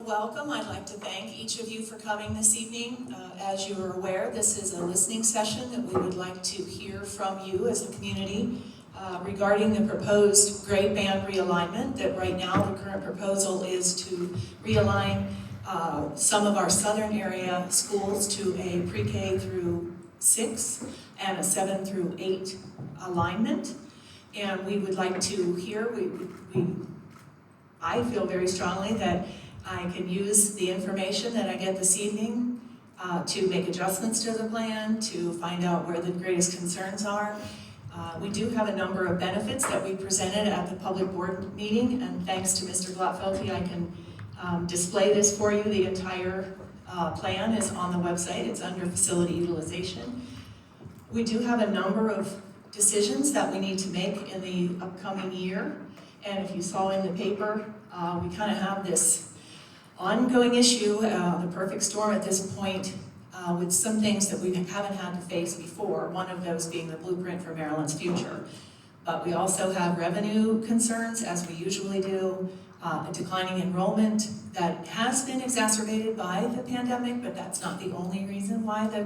welcome. I'd like to thank each of you for coming this evening. As you are aware, this is a listening session that we would like to hear from you as a community regarding the proposed grade band realignment. That right now the current proposal is to realign some of our southern area schools to a pre-K through 6 and a 7 through 8 alignment. And we would like to hear, I feel very strongly that I can use the information that I get this evening to make adjustments to the plan, to find out where the greatest concerns are. We do have a number of benefits that we presented at the public board meeting, and thanks to Mr. Glotfelty, I can display this for you. The entire plan is on the website. It's under facility utilization. We do have a number of decisions that we need to make in the upcoming year. And if you saw in the paper, we kind of have this ongoing issue, the perfect storm at this point, with some things that we haven't had to face before, one of those being the blueprint for Maryland's future. But we also have revenue concerns, as we usually do, a declining enrollment that has been exacerbated by the pandemic, but that's not the only reason why the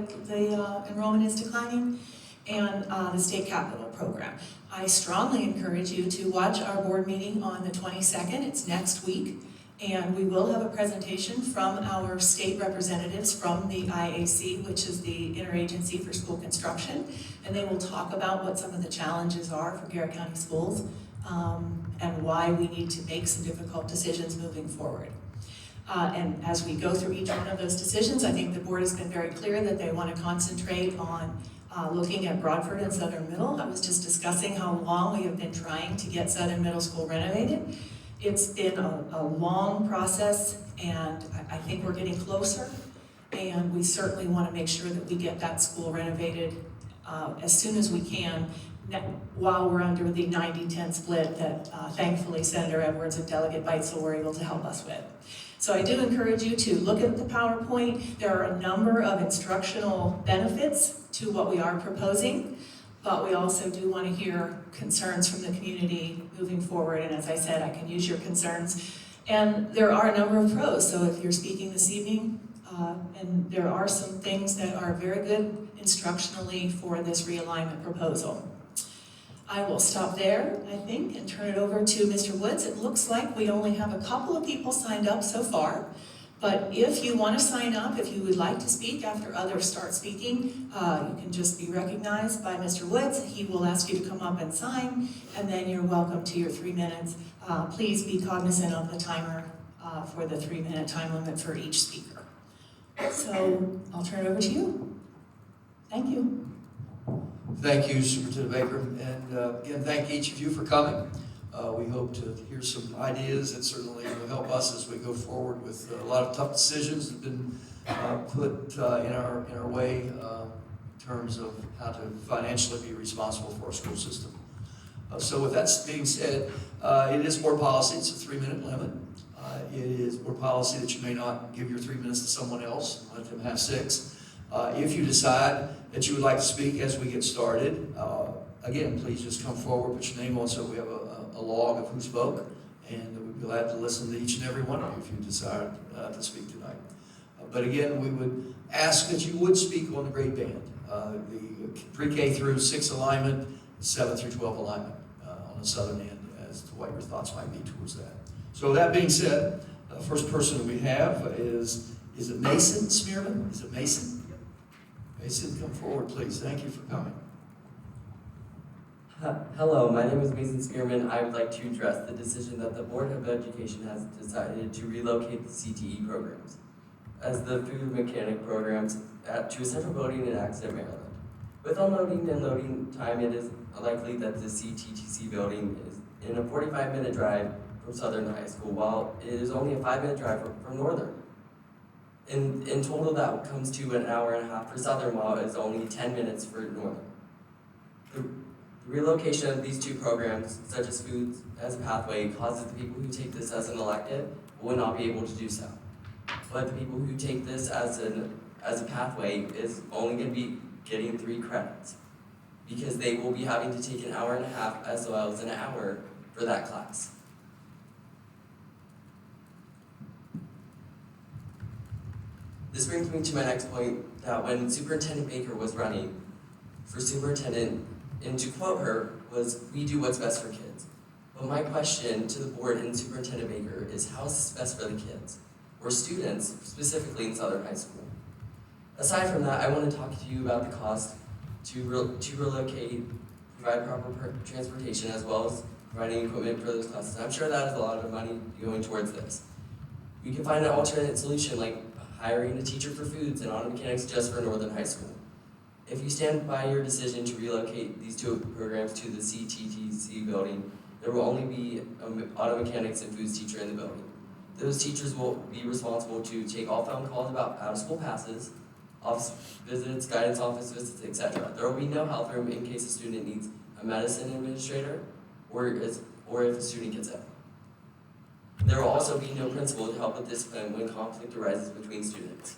enrollment is declining, and the state capital program. I strongly encourage you to watch our board meeting on the 22nd. It's next week, and we will have a presentation from our state representatives from the IAC, which is the Interagency for School Construction, and they will talk about what some of the challenges are for Garrett County schools and why we need to make some difficult decisions moving forward. And as we go through each one of those decisions, I think the board has been very clear that they want to concentrate on looking at Broadford and Southern Middle. I was just discussing how long we have been trying to get Southern Middle School renovated. It's been a long process, and I think we're getting closer, and we certainly want to make sure that we get that school renovated as soon as we can, while we're under the 90-10 split that thankfully Senator Edwards and Delegate Beitzel were able to help us with. So I do encourage you to look at the PowerPoint. There are a number of instructional benefits to what we are proposing, but we also do want to hear concerns from the community moving forward. And as I said, I can use your concerns. And there are a number of pros. So if you're speaking this evening, and there are some things that are very good instructionally for this realignment proposal. I will stop there, I think, and turn it over to Mr. Woods. It looks like we only have a couple of people signed up so far, but if you want to sign up, if you would like to speak after others start speaking, you can just be recognized by Mr. Woods. He will ask you to come up and sign, and then you're welcome to your 3 minutes. Please be cognizant of the timer for the 3-minute time limit for each speaker. So I'll turn it over to you. Thank you. Thank you, Superintendent Baker, and again, thank each of you for coming. We hope to hear some ideas that certainly will help us as we go forward with a lot of tough decisions that have been put in our way in terms of how to financially be responsible for our school system. So with that being said, it is board policy. It's a 3-minute limit. It is board policy that you may not give your 3 minutes to someone else, let them have 6. If you decide that you would like to speak as we get started, again, please just come forward, put your name on so we have a log of who spoke, and we'd be glad to listen to each and every one of you if you decide to speak tonight. But again, we would ask that you would speak on the grade band, the pre-K through 6 alignment, 7 through 12 alignment on the southern end, as to what your thoughts might be towards that. So that being said, the first person that we have is it Mason Smearman? Is it Mason? Mason, come forward, please. Thank you for coming. Hello, my name is Mason Spearman. I would like to address the decision that the Board of Education has decided to relocate the CTE programs as the food mechanic programs to a central building in Access, Maryland. With unloading and loading time, it is likely that the CTTC building is in a 45-minute drive from Southern High School, while it is only a 5-minute drive from Northern. In total, that comes to an hour and a half for Southern, while it is only 10 minutes for Northern. The relocation of these two programs, such as foods as a pathway, causes the people who take this as an elective will not be able to do so. But the people who take this as a pathway is only going to be getting 3 credits, because they will be having to take an hour and a half as well as an hour for that class. This brings me to my next point, that when Superintendent Baker was running for superintendent, and to quote her, was, "We do what's best for kids." But my question to the board and Superintendent Baker is, how is this best for the kids, or students, specifically in Southern High School? Aside from that, I want to talk to you about the cost to relocate, provide proper transportation, as well as providing equipment for those classes. I'm sure that is a lot of money going towards this. We can find an alternate solution, like hiring a teacher for foods and auto mechanics just for Northern High School. If you stand by your decision to relocate these two programs to the CTTC building, there will only be an auto mechanics and foods teacher in the building. Those teachers will be responsible to take all phone calls about out-of-school passes, office visits, guidance office visits, etc. There will be no health room in case a student needs a medicine administrator or if a student gets ill. There will also be no principal to help with discipline when conflict arises between students.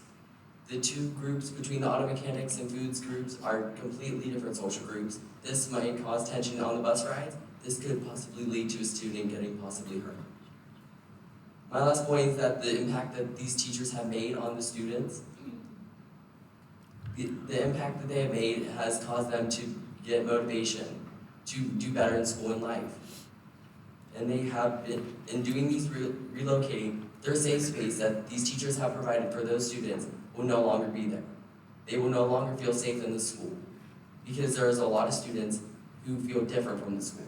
The two groups between the auto mechanics and foods groups are completely different social groups. This might cause tension on the bus rides. This could possibly lead to a student getting possibly hurt. My last point is that the impact that these teachers have made on the students, the impact that they have made has caused them to get motivation to do better in school and life. And they have been, in doing these relocating, their safe space that these teachers have provided for those students will no longer be there. They will no longer feel safe in the school because there is a lot of students who feel different from the school.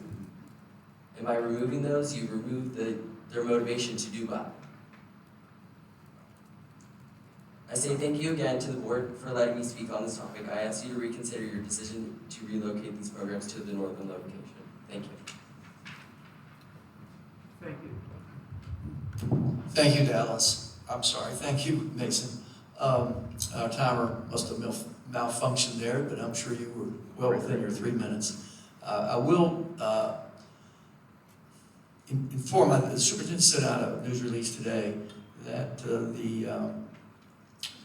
And by removing those, you remove their motivation to do well. I say thank you again to the board for letting me speak on this topic. I ask you to reconsider your decision to relocate these programs to the northern location. Thank you. Thank you. Thank you, Dallas. I'm sorry, thank you, Mason. Our timer must have malfunctioned there, but I'm sure you were well within your 3 minutes. I will inform the superintendent sent out a news release today that the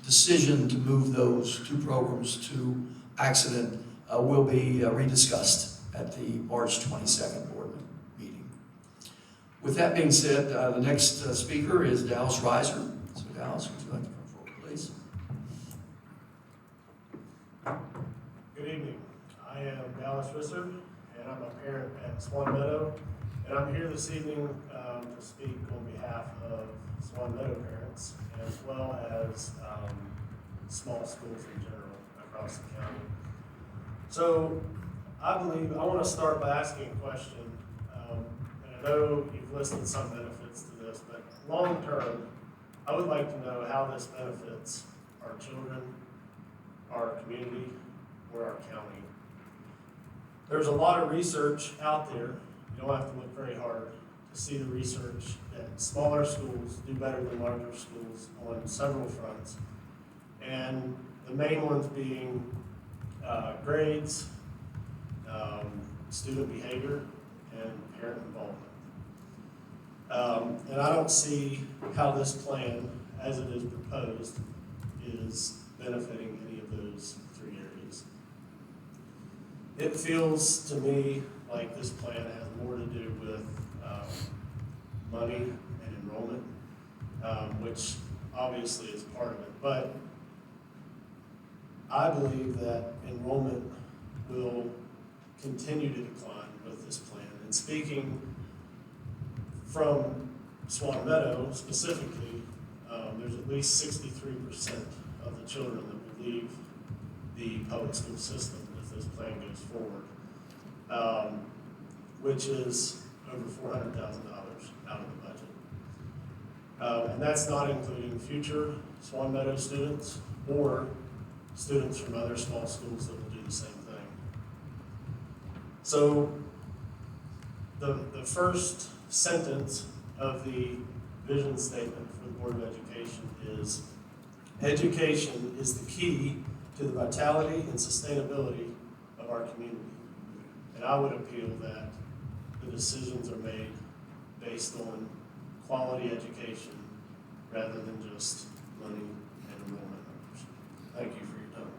decision to move those two programs to accident will be rediscussed at the March 22nd board meeting. With that being said, the next speaker is Dallas Reiser. So Dallas, would you like to come forward, please? Good evening. I am Dallas Reiser, and I'm a parent at Swan Meadow. And I'm here this evening to speak on behalf of Swan Meadow parents, as well as small schools in general across the county. So I want to start by asking a question. And I know you've listed some benefits to this, but long term, I would like to know how this benefits our children, our community, or our county. There's a lot of research out there. You don't have to look very hard to see the research that smaller schools do better than larger schools on several fronts. And the main ones being grades, student behavior, and parent involvement. And I don't see how this plan, as it is proposed, is benefiting any of those three areas. It feels to me like this plan has more to do with money and enrollment, which obviously is part of it. But I believe that enrollment will continue to decline with this plan. And speaking from Swan Meadow specifically, there's at least 63% of the children that will leave the public school system if this plan goes forward, which is over $400,000 out of the budget. And that's not including future Swan Meadow students or students from other small schools that will do the same thing. So the first sentence of the vision statement for the Board of Education is, education is the key to the vitality and sustainability of our community. And I would appeal that the decisions are made based on quality education rather than just money and enrollment numbers. Thank you for your time.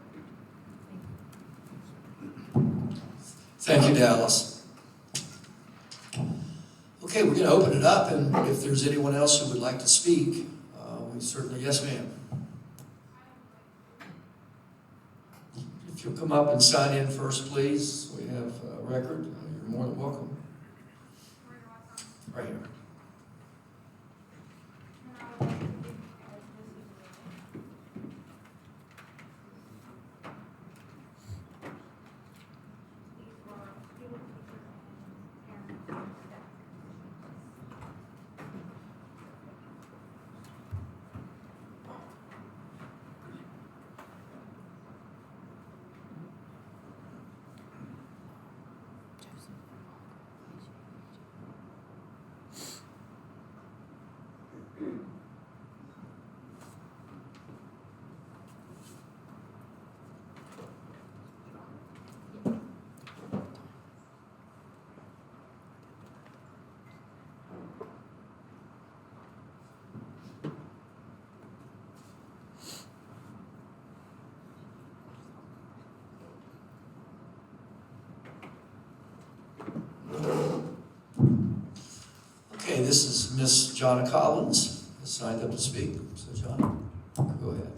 Thank you, Dallas. Okay, we're going to open it up, and if there's anyone else who would like to speak, we certainly, yes, ma'am. I you'll come up and sign in first, please. We have a record. You're more than welcome. Right here. Okay, this is Miss Jonna Collins, signed up to speak. So, Jonna, go ahead.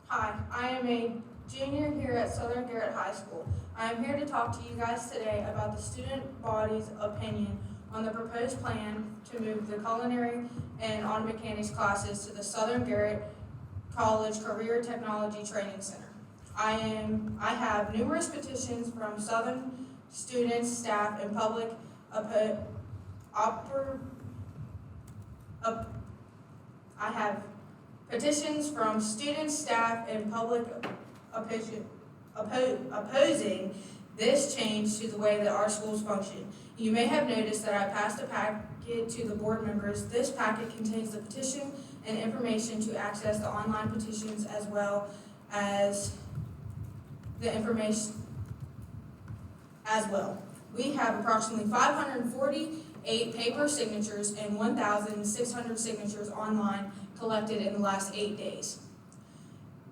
Hi, I am a junior here at Southern Garrett High School. I am here to talk to you guys today about the student body's opinion on the proposed plan to move the culinary and auto mechanics classes to the Southern Garrett College Career Technology Training Center. I have numerous petitions from Southern students, staff, and public I have petitions from students, staff, and public opposing this change to the way that our schools function. You may have noticed that I passed a packet to the board members. This packet contains the petition and information to access the online petitions, as well as the information as well. We have approximately 548 paper signatures and 1,600 signatures online collected in the last 8 days.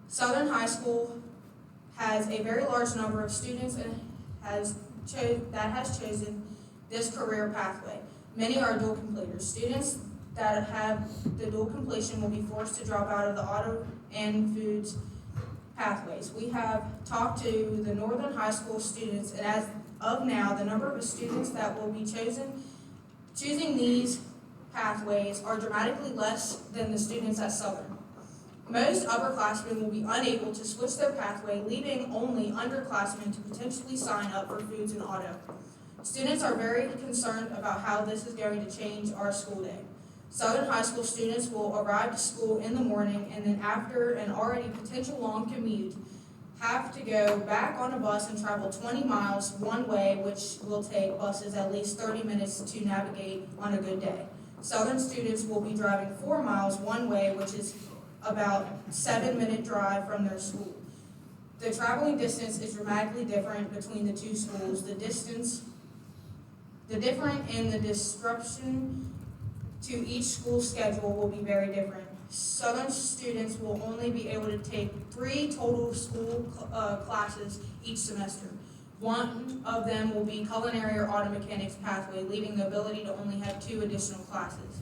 Southern High School has a very large number of students and has chosen this career pathway. Many are dual completers. Students that have the dual completion will be forced to drop out of the auto and foods pathways. We have talked to the Northern High School students, and as of now, the number of students that will be choosing these pathways are dramatically less than the students at Southern. Most upperclassmen will be unable to switch their pathway, leaving only underclassmen to potentially sign up for foods and auto. Students are very concerned about how this is going to change our school day. Southern High School students will arrive to school in the morning, and then after an already potential long commute, have to go back on a bus and travel 20 miles one way, which will take buses at least 30 minutes to navigate on a good day. Southern students will be driving 4 miles one way, which is about a 7-minute drive from their school. The traveling distance is dramatically different between the two schools. The different and the disruption to each school's schedule will be very different. Southern students will only be able to take 3 total school classes each semester. One of them will be culinary or auto mechanics pathway, leaving the ability to only have 2 additional classes.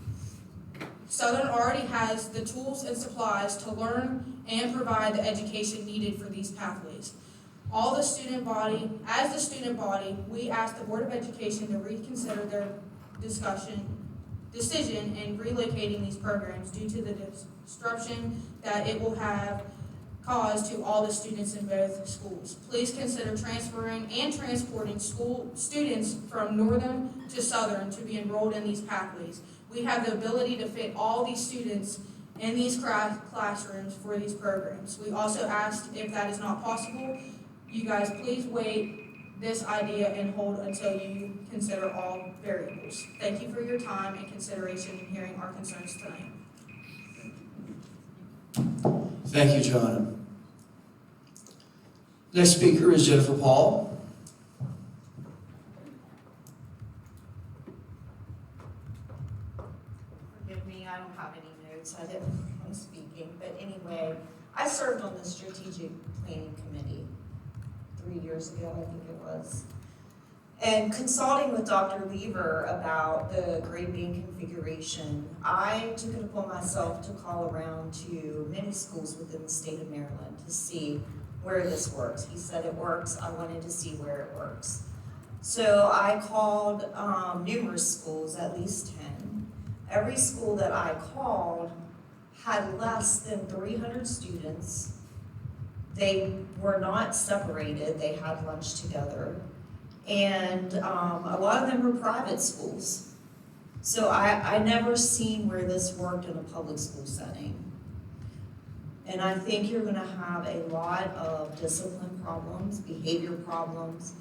Southern already has the tools and supplies to learn and provide the education needed for these pathways. As the student body, we ask the Board of Education to reconsider their decision in relocating these programs due to the disruption that it will have caused to all the students in both schools. Please consider transferring and transporting students from Northern to Southern to be enrolled in these pathways. We have the ability to fit all these students in these classrooms for these programs. We also asked, if that is not possible, you guys please wait this idea and hold until you consider all variables. Thank you for your time and consideration in hearing our concerns tonight. Thank you, John. Next speaker is Jennifer Paul. Forgive me, I don't have any notes. I didn't plan speaking, but anyway, I served on the strategic planning committee 3 years ago, I think it was. And consulting with Dr. Lever about the grade beam configuration, I took it upon myself to call around to many schools within the state of Maryland to see where this works. He said it works, I wanted to see where it works. So I called numerous schools, at least 10. Every school that I called had less than 300 students. They were not separated, they had lunch together. And a lot of them were private schools. So I never seen where this worked in a public school setting. And I think you're gonna have a lot of discipline problems, behavior problems.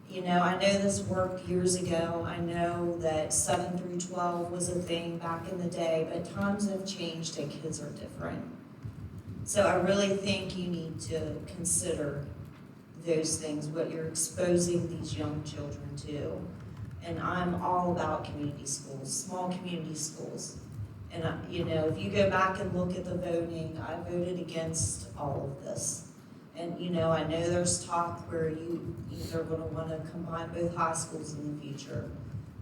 You know, I know this worked years ago. I know that 7 through 12 was a thing back in the day, but times have changed and kids are different. So I really think you need to consider those things, what you're exposing these young children to. And I'm all about community schools, small community schools. And you know, if you go back and look at the voting, I voted against all of this. And you know, I know there's talk where they're gonna wanna combine both high schools in the future.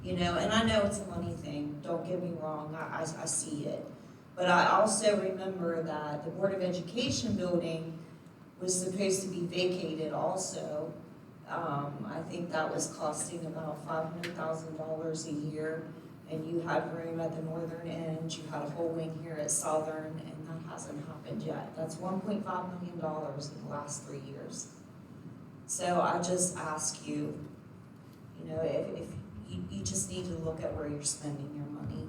You know, and I know it's a money thing, don't get me wrong, I see it. But I also remember that the Board of Education building was supposed to be vacated also. I think that was costing about $500,000 a year. And you had room at the northern end, you had a whole wing here at Southern, and that hasn't happened yet. That's $1.5 million in the last 3 years. So I just ask you, you know, if you just need to look at where you're spending your money.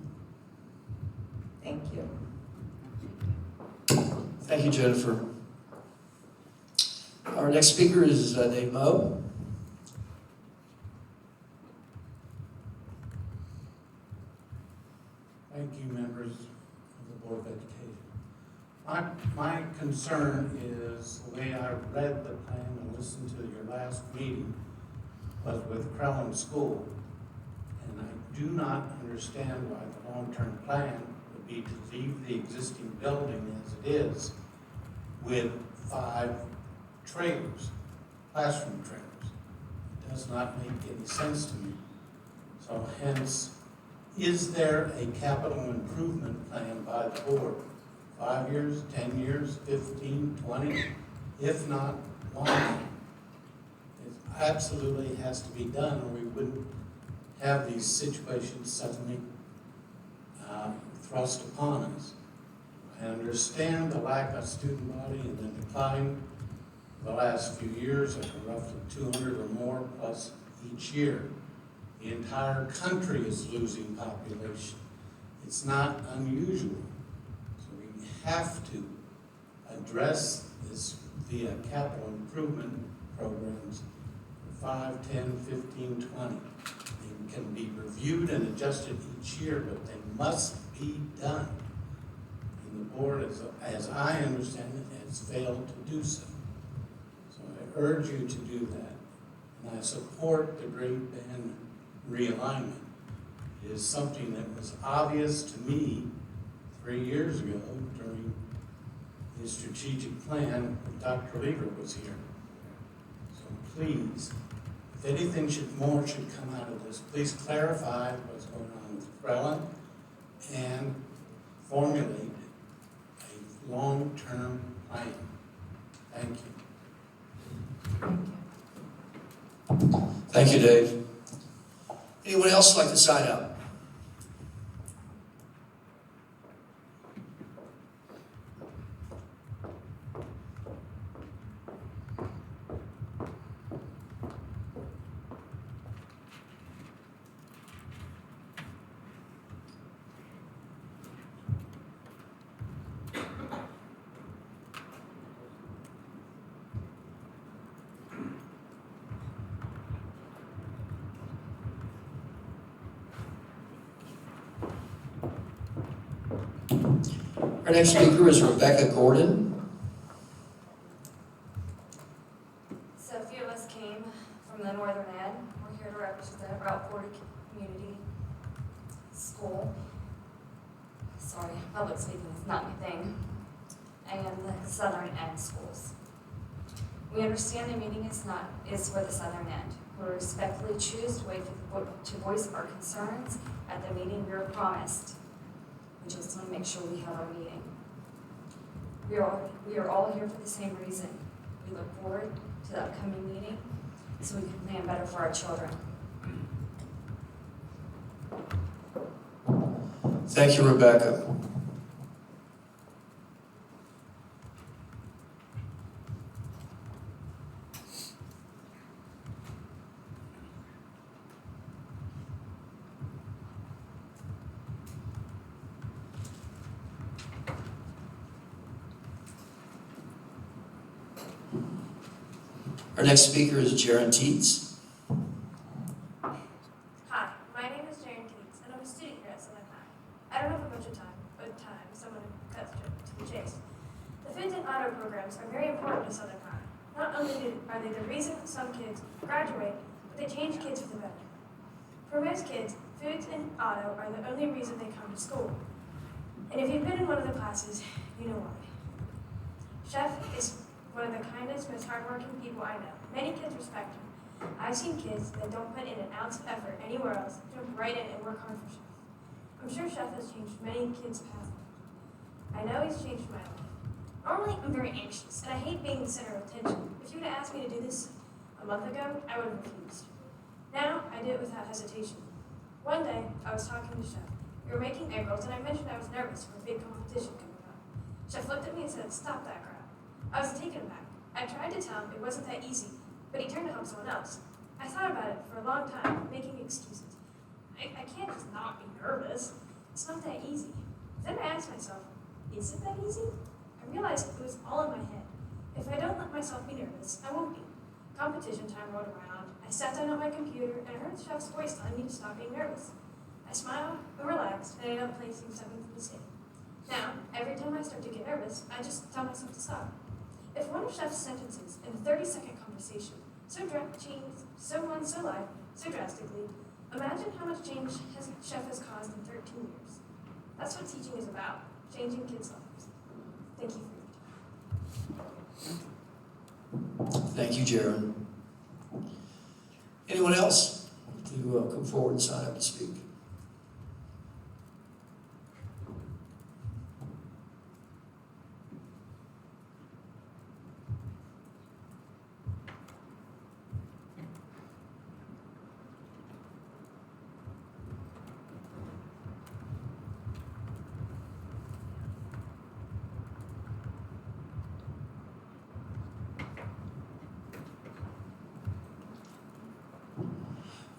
Thank you. Thank you, Jennifer. Our next speaker is Dave Moe. Thank you, members of the Board of Education. My concern is the way I read the plan and listened to your last meeting was with Crellin School. And I do not understand why the long-term plan would be to leave the existing building as it is with 5 trailers, classroom trailers. It does not make any sense to me. So hence, is there a capital improvement plan by the board? 5 years, 10 years, 15, 20? If not, why? It absolutely has to be done, or we wouldn't have these situations suddenly thrust upon us. I understand the lack of student body and the decline the last few years of roughly 200 or more plus each year. The entire country is losing population. It's not unusual. So we have to address this via capital improvement programs for 5, 10, 15, 20. They can be reviewed and adjusted each year, but they must be done. And the board, as I understand it, has failed to do so. So I urge you to do that. And I support the Great Bend realignment. It is something that was obvious to me 3 years ago during the strategic plan when Dr. Lever was here. So please, if anything more should come out of this, please clarify what's going on with Crellin and formulate a long-term plan. Thank you. Thank you, Dave. Anyone else like to sign up? Our next speaker is Rebecca Gordon. So a few of us came from the northern end. We're here to represent Route 40 Community School. Sorry, public speaking is not my thing. And the southern end schools. We understand the meeting is for the southern end. We respectfully choose to wait to voice our concerns at the meeting we were promised. We just want to make sure we have our meeting. We are all here for the same reason. We look forward to the upcoming meeting so we can plan better for our children. Thank you, Rebecca. Our next speaker is Jaron Teets. Hi, my name is Jaren Teets, and I'm a student here at Southern High. I don't have a bunch of time, so I'm going to cut to the chase. The foods and auto programs are very important to Southern High. Not only are they the reason some kids graduate, but they change kids for the better. For most kids, foods and auto are the only reason they come to school. And if you've been in one of the classes, you know why. Chef is one of the kindest, most hardworking people I know. Many kids respect him. I've seen kids that don't put in an ounce of effort anywhere else, jump right in and work hard for Chef. I'm sure Chef has changed many kids' paths. I know he's changed my life. Normally, I'm very anxious, and I hate being the center of attention. If you would have asked me to do this a month ago, I would have refused. Now, I do it without hesitation. One day, I was talking to Chef. We were making egg rolls, and I mentioned I was nervous for a big competition coming up. Chef looked at me and said, "Stop that crap." I was taken aback. I tried to tell him it wasn't that easy, but he turned to help someone else. I thought about it for a long time, making excuses. I can't just not be nervous. It's not that easy. Then I asked myself, is it that easy? I realized it was all in my head. If I don't let myself be nervous, I won't be. Competition time rolled around. I sat down at my computer and I heard the chef's voice telling me to stop being nervous. I smiled and relaxed and ended up placing 7th in the state. Now, every time I start to get nervous, I just tell myself to stop. If one of Chef's sentences in a 30-second conversation changed someone so life so drastically, imagine how much change Chef has caused in 13 years. That's what teaching is about, changing kids' lives. Thank you for your time. Thank you, Jaron. Anyone else to come forward and sign up to speak?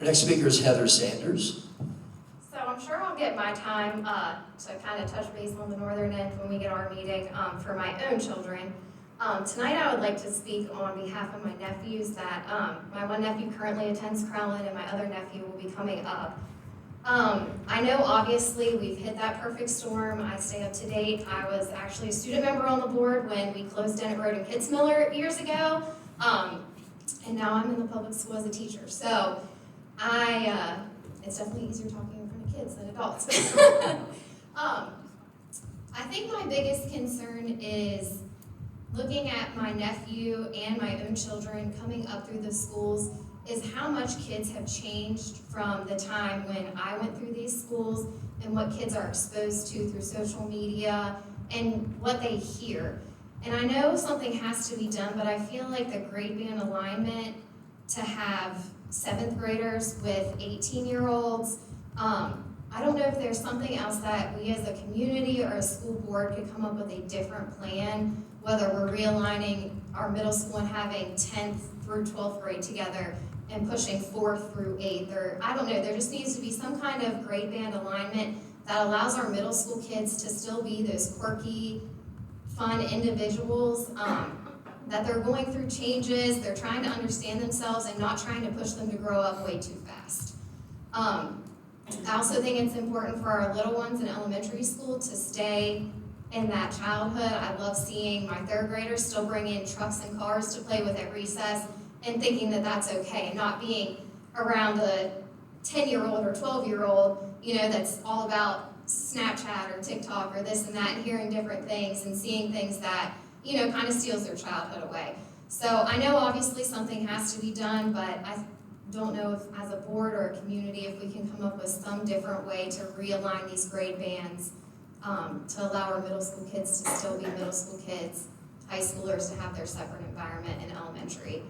Our next speaker is Heather Sanders. So I'm sure I'll get my time to kind of touch base on the northern end when we get our meeting for my own children. Tonight I would like to speak on behalf of my nephews that my one nephew currently attends Crellin and my other nephew will be coming up. I know obviously we've hit that perfect storm. I stay up to date. I was actually a student member on the board when we closed Dennett Road and Kitzmiller years ago. And now I'm in the public school as a teacher. So it's definitely easier talking in front of kids than adults. I think my biggest concern is looking at my nephew and my own children coming up through the schools is how much kids have changed from the time when I went through these schools and what kids are exposed to through social media and what they hear. And I know something has to be done, but I feel like the grade band alignment to have 7th graders with 18-year-olds, I don't know if there's something else that we as a community or a school board could come up with a different plan, whether we're realigning our middle school and having 10th through 12th grade together and pushing 4th through 8th, or I don't know, there just needs to be some kind of grade band alignment that allows our middle school kids to still be those quirky, fun individuals, that they're going through changes, they're trying to understand themselves and not trying to push them to grow up way too fast. I also think it's important for our little ones in elementary school to stay in that childhood. I love seeing my 3rd graders still bring in trucks and cars to play with at recess and thinking that that's okay, and not being around a 10-year-old or 12-year-old, that's all about Snapchat or TikTok or this and that, and hearing different things and seeing things that, kind of steals their childhood away. So I know obviously something has to be done, but I don't know if as a board or a community, if we can come up with some different way to realign these grade bands to allow our middle school kids to still be middle school kids, high schoolers to have their separate environment in elementary.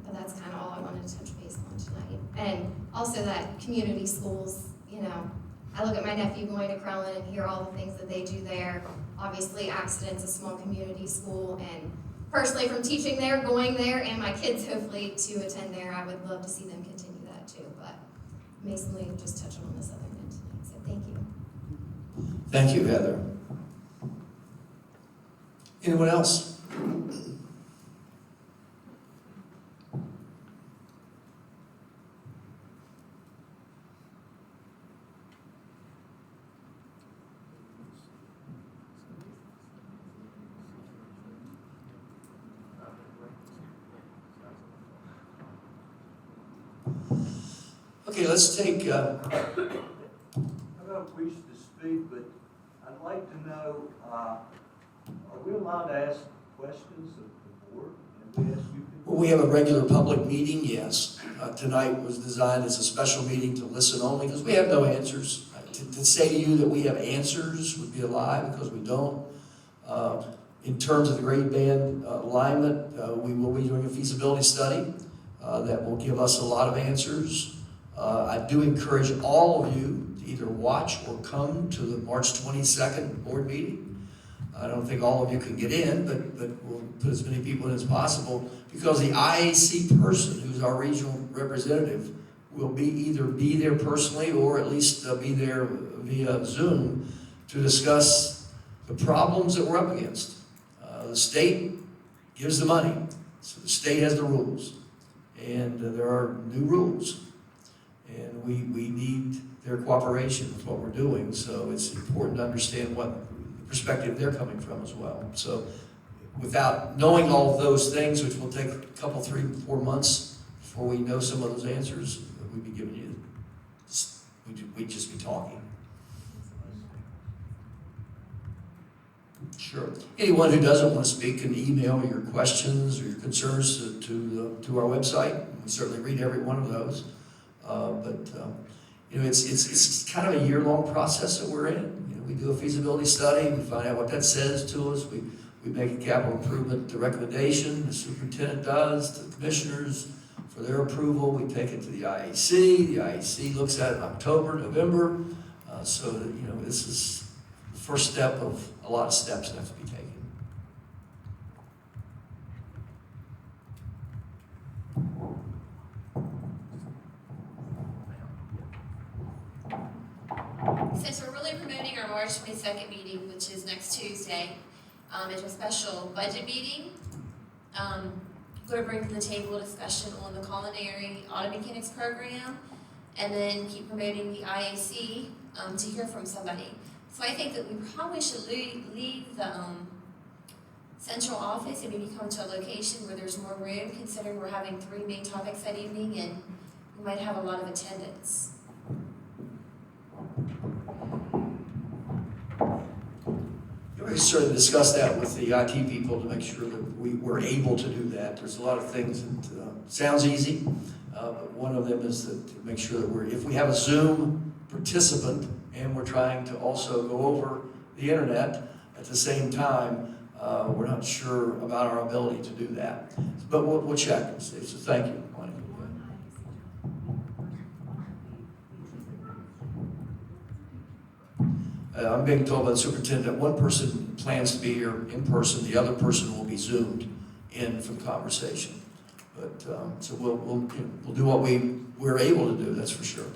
But that's kind of all I wanted to touch base on tonight. And also that community schools, you know, I look at my nephew going to Crellin and hear all the things that they do there. Obviously, Accident's a small community school, and personally from teaching there, going there, and my kids hopefully to attend there, I would love to see them continue that too. But Mason Lee just touched on the southern end tonight, so thank you. Thank you, Heather. Anyone else? Okay, let's take, I don't wish to speak, but I'd like to know, are we allowed to ask questions of the board? Can we ask you? well, we have a regular public meeting, yes. Tonight was designed as a special meeting to listen only, because we have no answers. To say to you that we have answers would be a lie, because we don't. In terms of the grade band alignment, we will be doing a feasibility study that will give us a lot of answers. I do encourage all of you to either watch or come to the March 22nd board meeting. I don't think all of you can get in, but we'll put as many people in as possible, because the IAC person, who's our regional representative, will either be there personally or at least be there via Zoom to discuss the problems that we're up against. The state gives the money, so the state has the rules, and there are new rules. And we need their cooperation with what we're doing, so it's important to understand what perspective they're coming from as well. So without knowing all of those things, which will take a couple, 3, 4 months before we know some of those answers, we'd be giving you, we'd just be talking. Sure. Anyone who doesn't want to speak can email your questions or your concerns to our website. We certainly read every one of those. You know, it's kind of a year-long process that we're in. You know, we do a feasibility study, we find out what that says to us, we make a capital improvement recommendation, the superintendent does, to the commissioners for their approval, we take it to the IAC looks at it in October, November, so that, you know, this is the first step of a lot of steps that have to be taken. Since we're really promoting our March 22nd meeting, which is next Tuesday, it's a special budget meeting. We're going to bring to the table a discussion on the culinary auto mechanics program, and then keep promoting the IAC to hear from somebody. So I think that we probably should leave the central office and maybe come to a location where there's more room, considering we're having 3 main topics that evening, and we might have a lot of attendance. We certainly discuss that with the IT people to make sure that we're able to do that. There's a lot of things that sounds easy, but one of them is that to make sure that if we have a Zoom participant and we're trying to also go over the internet at the same time, we're not sure about our ability to do that. But we'll check and see. So thank you. I'm being told by the superintendent that one person plans to be here in person, the other person will be Zoomed in for the conversation. But so we'll do what we're able to do, that's for sure.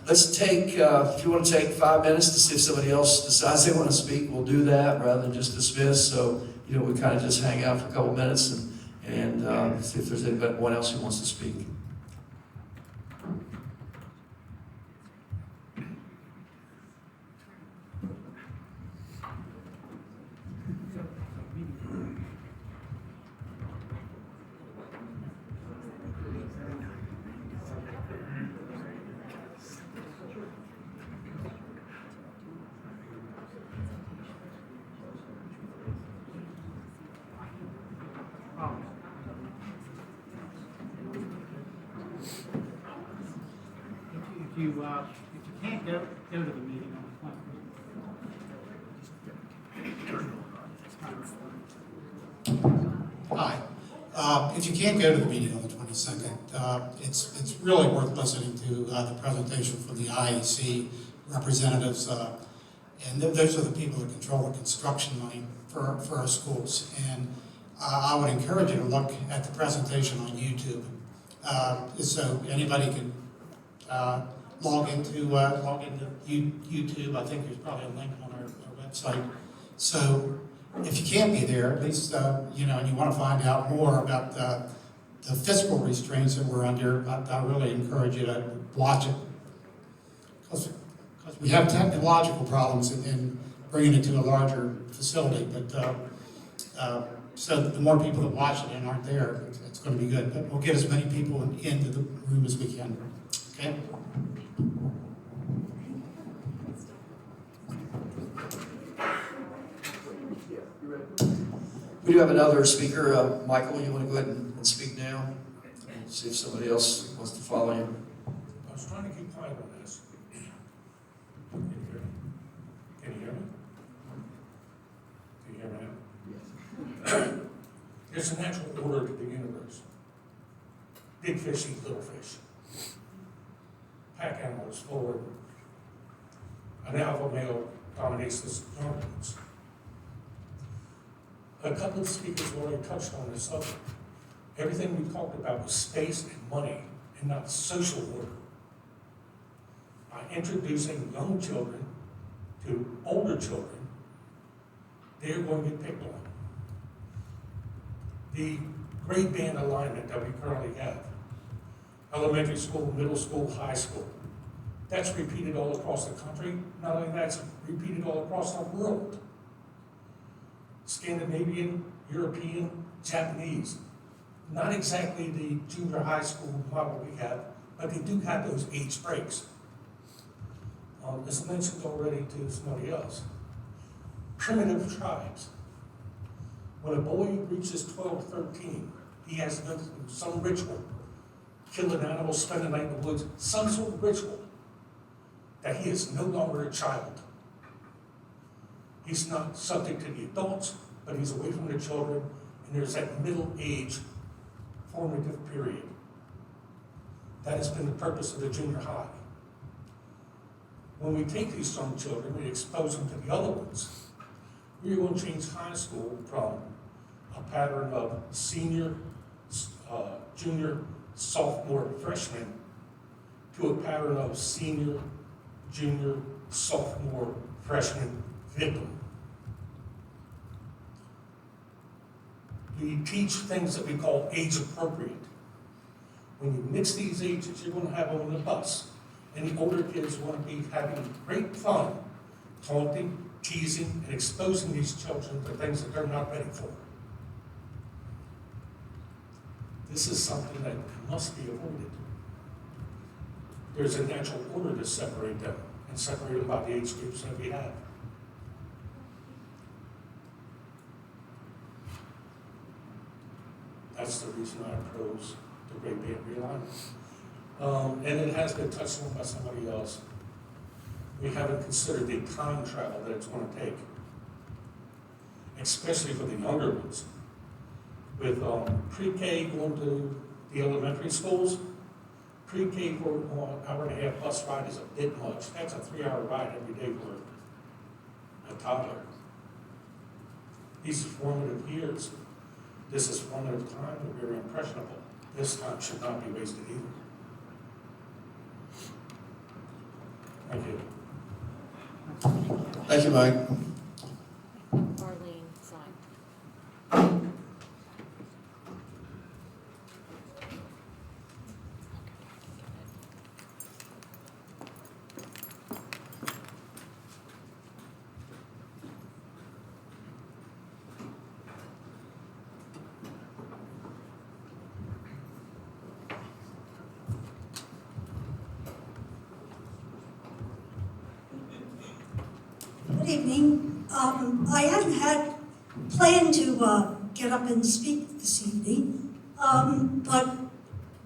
Let's take, if you want to take 5 minutes to see if somebody else decides they want to speak, we'll do that rather than just dismiss. So, you know, we kind of just hang out for a couple minutes and see if there's anyone else who wants to speak. you can't go to the meeting on the 20th. Hi. If you can't go to the meeting on the 22nd, it's really worth listening to the presentation from the IEC representatives. And those are the people that control the construction money for our schools. And I would encourage you to look at the presentation on YouTube. So anybody can log into YouTube. I think there's probably a link on our website. So if you can't be there, at least, and you want to find out more about the fiscal restraints that we're under, I really encourage you to watch it. Because we have technological problems in bringing it to a larger facility, but so the more people that watch it and aren't there, it's going to be good. But we'll get as many people into the room as we can. Okay? We do have another speaker. Michael, you want to go ahead and speak now? See if somebody else wants to follow you. I was trying to keep quiet on this. Can you hear me? Can you hear me? Can you hear me now? Yes. There's a natural order to the universe. Big fish eat little fish. Pack animals forward. An alpha male dominates the dominance. A couple of speakers already touched on this subject. Everything we talked about was space and money, and not social order. By introducing young children to older children, they're going to get picked on. The grade band alignment that we currently have, elementary school, middle school, high school, that's repeated all across the country. Not only that, it's repeated all across the world. Scandinavian, European, Japanese. Not exactly the junior high school model we have, but they do have those age breaks. As mentioned already to somebody else, primitive tribes. When a boy reaches 12, 13, he has to go through some ritual, kill an animal, spend the night in the woods, some sort of ritual that he is no longer a child. He's not subject to the adults, but he's away from the children, and there's that middle age formative period. That has been the purpose of the junior high. When we take these young children, we expose them to the other ones. We are going to change high school from a pattern of senior, junior, sophomore, freshman, to a pattern of senior, junior, sophomore, freshman, victim. We teach things that we call age appropriate. When you mix these ages, you're going to have them on the bus. And the older kids are going to be having great fun, taunting, teasing, and exposing these children to things that they're not ready for. This is something that must be avoided. There's a natural order to separate them, and separate them by the age groups that we have. That's the reason I oppose the grade band realignment. And it has been touched on by somebody else. We haven't considered the time travel that it's going to take, especially for the younger ones. With pre-K going to the elementary schools, pre-K for an hour and a half bus ride is a bit much. That's a 3-hour ride every day for a toddler. These are formative years. This is formative time. They're very impressionable. This time should not be wasted either. Thank you. Thank you, Mike. Arlene Lance. Good evening. I hadn't had planned to get up and speak this evening, but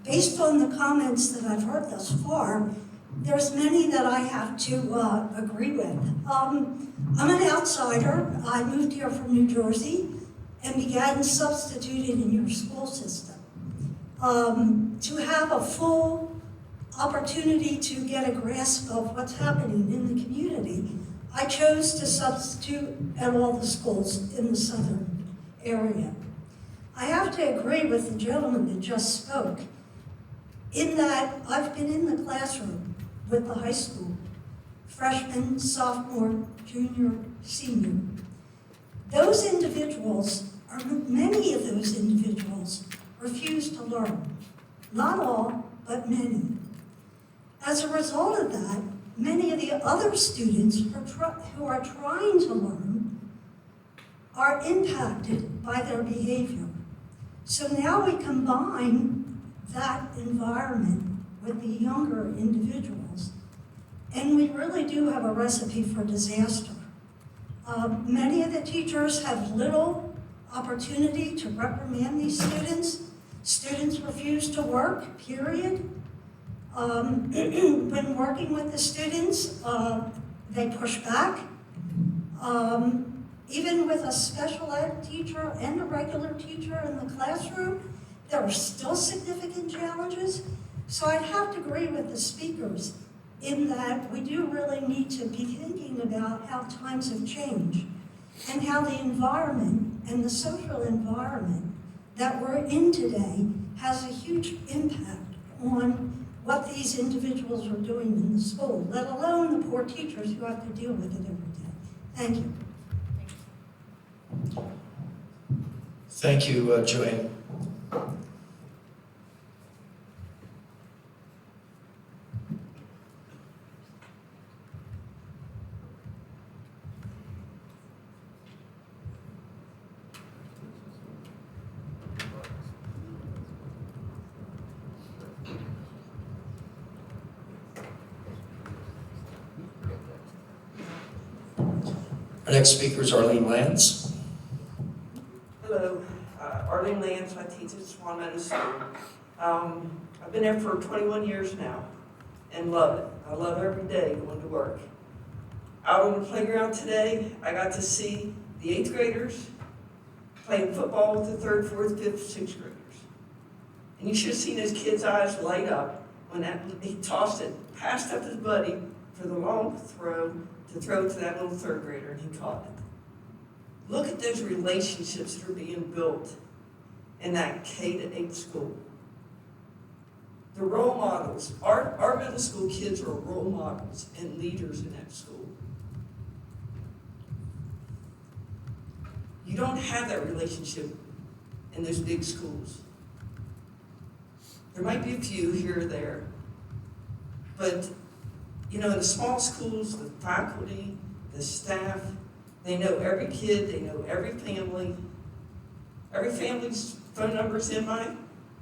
based on the comments that I've heard thus far, there's many that I have to agree with. I'm an outsider. I moved here from New Jersey and began substituting in your school system. To have a full opportunity to get a grasp of what's happening in the community, I chose to substitute at all the schools in the southern area. I have to agree with the gentleman that just spoke in that I've been in the classroom with the high school, freshman, sophomore, junior, senior. Those individuals, or many of those individuals, refuse to learn. Not all, but many. As a result of that, many of the other students who are trying to learn are impacted by their behavior. So now we combine that environment with the younger individuals, and we really do have a recipe for disaster. Many of the teachers have little opportunity to reprimand these students. Students refuse to work, period. When working with the students, they push back. Even with a special ed teacher and a regular teacher in the classroom, there are still significant challenges. So I'd have to agree with the speakers in that we do really need to be thinking about how times have changed and how the environment and the social environment that we're in today has a huge impact on what these individuals are doing in the school, let alone the poor teachers who have to deal with it every day. Thank you. Thank you, Joanne. Our next speaker is Arlene Lance. Hello, Arlene Lance. I teach at Swan Meadow School. I've been there for 21 years now and love it. I love every day going to work. Out on the playground today, I got to see the 8th graders playing football with the 3rd, 4th, 5th, 6th graders. And you should have seen those kids' eyes light up when he tossed it, passed up his buddy for the long throw to throw to that little 3rd grader, and he caught it. Look at those relationships that are being built in that K-8 school. The role models, our middle school kids are role models and leaders in that school. You don't have that relationship in those big schools. There might be a few here or there, but you know, in the small schools, the faculty, the staff, they know every kid, they know every family. Every family's phone number's in my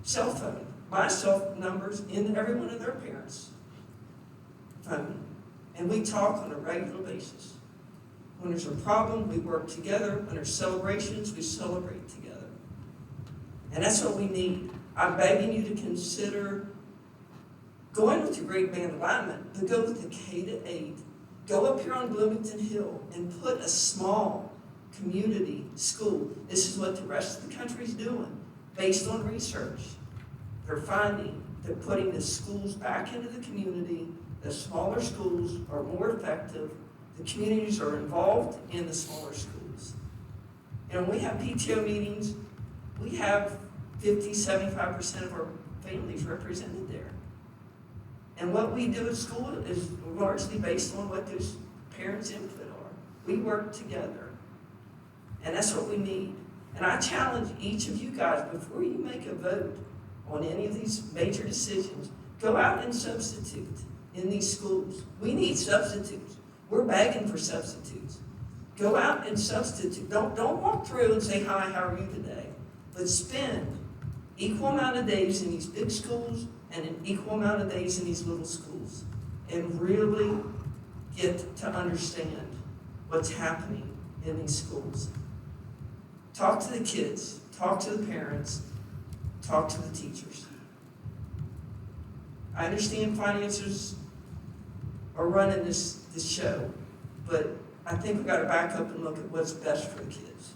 cell phone. My cell number's in every one of their parents' phone. And we talk on a regular basis. When there's a problem, we work together. When there's celebrations, we celebrate together. And that's what we need. I'm begging you to consider going with your grade band alignment, but go with the K-8. Go up here on Bloomington Hill and put a small community school. This is what the rest of the country's doing, based on research. They're finding, they're putting the schools back into the community. The smaller schools are more effective. The communities are involved in the smaller schools. And when we have PTO meetings, we have 50-75% of our families represented there. And what we do at school is largely based on what those parents' input are. We work together. And that's what we need. And I challenge each of you guys, before you make a vote on any of these major decisions, go out and substitute in these schools. We need substitutes. We're begging for substitutes. Go out and substitute. Don't walk through and say, hi, how are you today? But spend equal amount of days in these big schools and an equal amount of days in these little schools, and really get to understand what's happening in these schools. Talk to the kids, talk to the parents, talk to the teachers. I understand finances are running this show. But I think we gotta back up and look at what's best for the kids,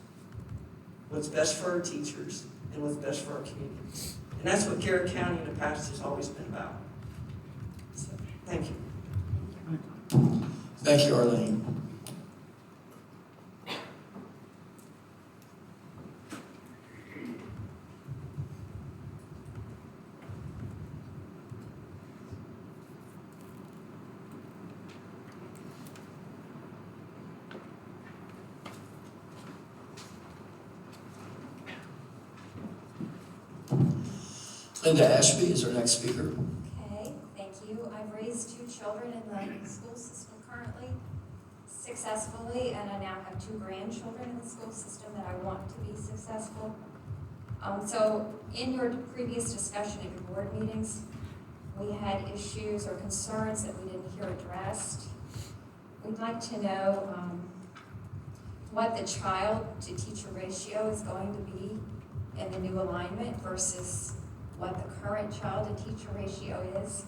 what's best for our teachers, and what's best for our community. And that's what Garrett County in the past has always been about. So, thank you. Thank you, Arlene. Linda Ashby is our next speaker. Okay, thank you. I've raised 2 children in the school system currently successfully, and I now have 2 grandchildren in the school system that I want to be successful. So in your previous discussion at your board meetings, we had issues or concerns that we didn't hear addressed. We'd like to know what the child-to-teacher ratio is going to be in the new alignment versus what the current child-to-teacher ratio is.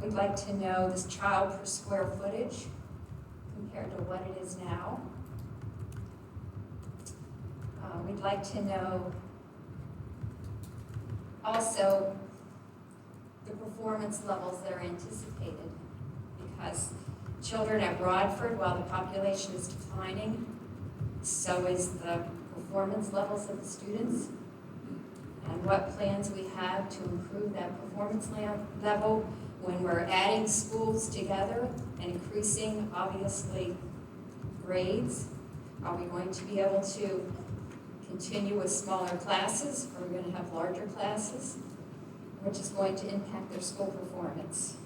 We'd like to know this child per square footage compared to what it is now. We'd like to know also the performance levels that are anticipated, because children at Broadford, while the population is declining, so is the performance levels of the students, and what plans we have to improve that performance level when we're adding schools together and increasing, obviously, grades. Are we going to be able to continue with smaller classes, or are we going to have larger classes, which is going to impact their school performance?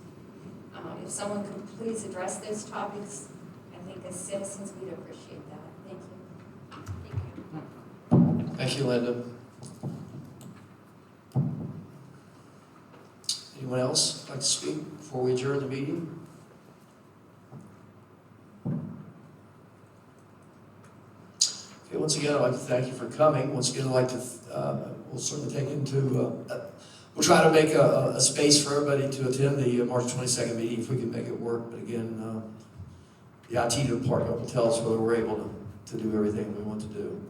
If someone could please address those topics, I think as citizens we'd appreciate that. Thank you. Thank you, Linda. Anyone else like to speak before we adjourn the meeting? Okay, once again, I'd like to thank you for coming. Once again, I'd like to, we'll certainly take into, we'll try to make a space for everybody to attend the March 22nd meeting if we can make it work. But again, the IT department will tell us whether we're able to do everything we want to do.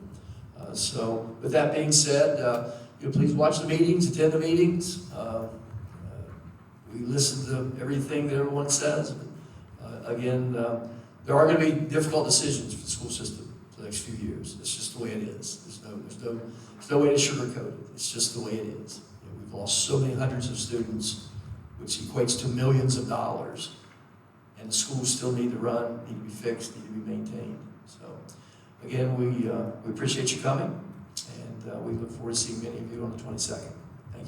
So with that being said, please watch the meetings, attend the meetings. We listen to everything that everyone says. Again, there are going to be difficult decisions for the school system for the next few years. It's just the way it is. There's no way to sugarcoat it. It's just the way it is. We've lost so many hundreds of students, which equates to millions of dollars. And the schools still need to run, need to be fixed, need to be maintained. So again, we appreciate you coming, and we look forward to seeing many of you on the 22nd.